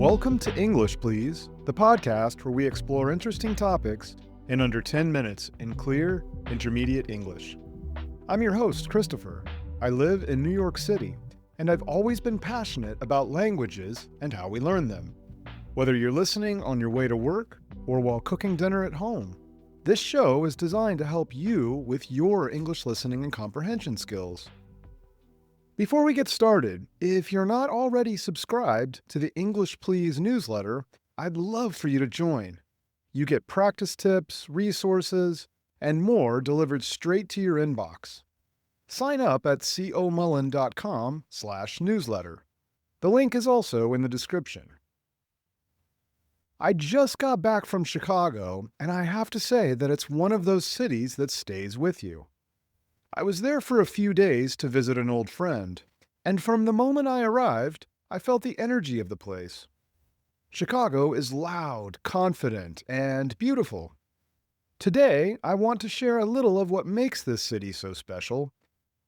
Welcome to English, Please, the podcast where we explore interesting topics in under 10 minutes in clear, intermediate English. I'm your host, Christopher. I live in New York City, and I've always been passionate about languages and how we learn them. Whether you're listening on your way to work or while cooking dinner at home, this show is designed to help you with your English listening and comprehension skills. Before we get started, if you're not already subscribed to the English Please newsletter, I'd love for you to join. You get practice tips, resources, and more delivered straight to your inbox. Sign up at comullen.com/newsletter. The link is also in the description. I just got back from Chicago, and I have to say that it's one of those cities that stays with you. I was there for a few days to visit an old friend, and from the moment I arrived, I felt the energy of the place. Chicago is loud, confident, and beautiful. Today, I want to share a little of what makes this city so special,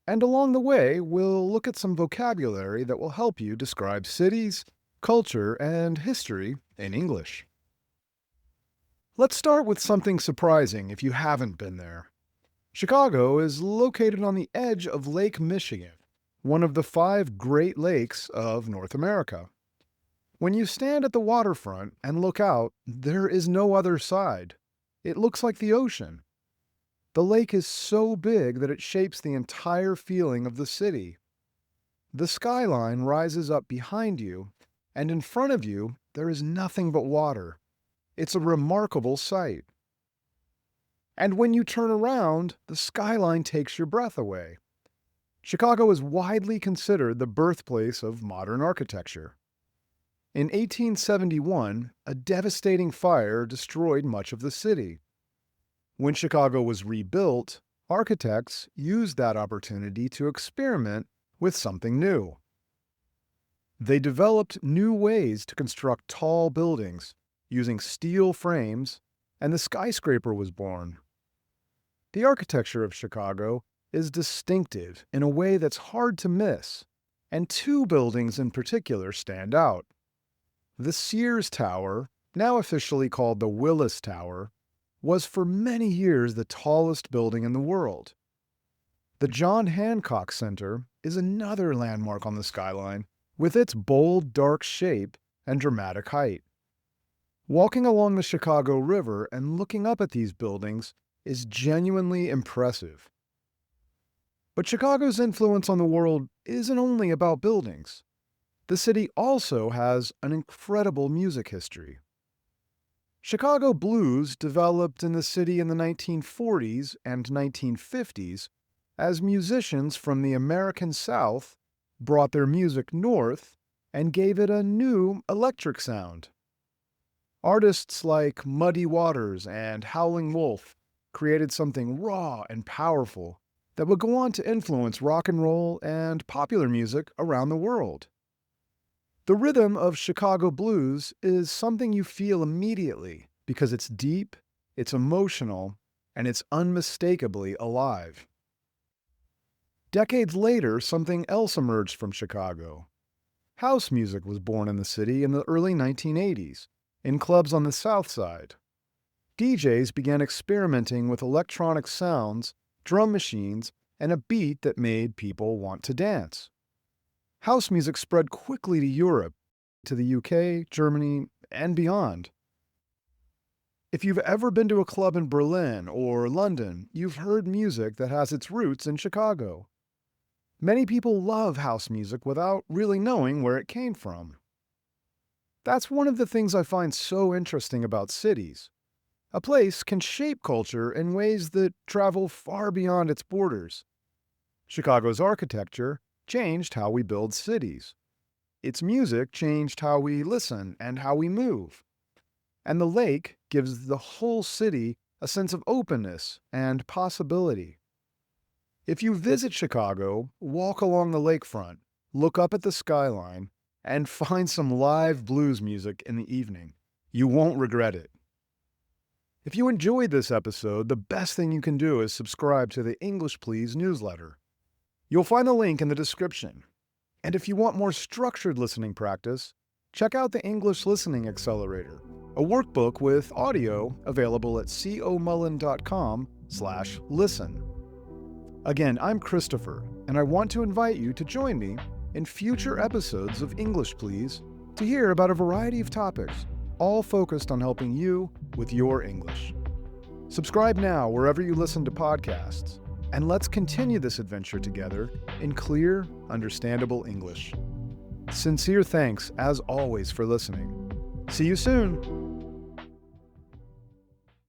and along the way, we'll look at some vocabulary that will help you describe cities, culture, and history in English. Let's start with something surprising if you haven't been there. Chicago is located on the edge of Lake Michigan, one of the 5 Great Lakes of North America. When you stand at the waterfront and look out, there is no other side. It looks like the ocean. The lake is so big that it shapes the entire feeling of the city. The skyline rises up behind you, and in front of you, there is nothing but water. It's a remarkable sight. And when you turn around, the skyline takes your breath away. Chicago is widely considered the birthplace of modern architecture. In 1871, a devastating fire destroyed much of the city. When Chicago was rebuilt, architects used that opportunity to experiment with something new. They developed new ways to construct tall buildings using steel frames, and the skyscraper was born. The architecture of Chicago is distinctive in a way that's hard to miss, and 2 buildings in particular stand out. The Sears Tower, now officially called the Willis Tower, was for many years the tallest building in the world. The John Hancock Center is another landmark on the skyline, with its bold, dark shape and dramatic height. Walking along the Chicago River and looking up at these buildings is genuinely impressive. But Chicago's influence on the world isn't only about buildings. The city also has an incredible music history. Chicago blues developed in the city in the 1940s and 1950s as musicians from the American South brought their music north and gave it a new electric sound. Artists like Muddy Waters and Howlin' Wolf created something raw and powerful that would go on to influence rock and roll and popular music around the world. The rhythm of Chicago blues is something you feel immediately because it's deep, it's emotional, and it's unmistakably alive. Decades later, something else emerged from Chicago. House music was born in the city in the early 1980s, in clubs on the South Side. DJs began experimenting with electronic sounds, drum machines, and a beat that made people want to dance. House music spread quickly to Europe, to the UK, Germany, and beyond. If you've ever been to a club in Berlin or London, you've heard music that has its roots in Chicago. Many people love house music without really knowing where it came from. That's one of the things I find so interesting about cities. A place can shape culture in ways that travel far beyond its borders. Chicago's architecture changed how we build cities. Its music changed how we listen and how we move. And the lake gives the whole city a sense of openness and possibility. If you visit Chicago, walk along the lakefront, look up at the skyline, and find some live blues music in the evening. You won't regret it. If you enjoyed this episode, the best thing you can do is subscribe to the English Please newsletter. You'll find the link in the description. And if you want more structured listening practice, Check out the English Listening Accelerator, a workbook with audio available at comullen.com/listen. Again, I'm Christopher, and I want to invite you to join me in future episodes of English Please to hear about a variety of topics, all focused on helping you with your English. Subscribe now wherever you listen to podcasts, and let's continue this adventure together in clear, understandable English. Sincere thanks, as always, for listening. See you soon!